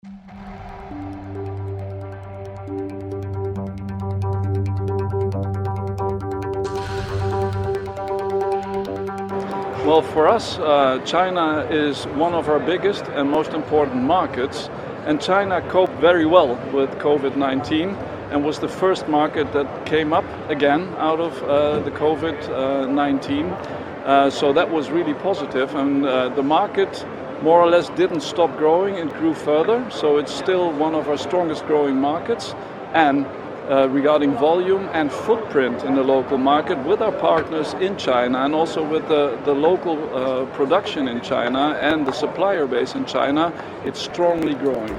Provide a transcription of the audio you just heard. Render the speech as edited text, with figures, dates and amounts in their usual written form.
Well, for us, China is one of our biggest and most important markets, and China coped very well with COVID-19 and was the first market that came up again out of the COVID-19. So that was really positive, and the market more or less didn't stop growing, it grew further, so it's still one of our strongest growing markets. And regarding volume and footprint in the local market with our partners in China, and also with the local production in China and the supplier base in China, it's strongly growing.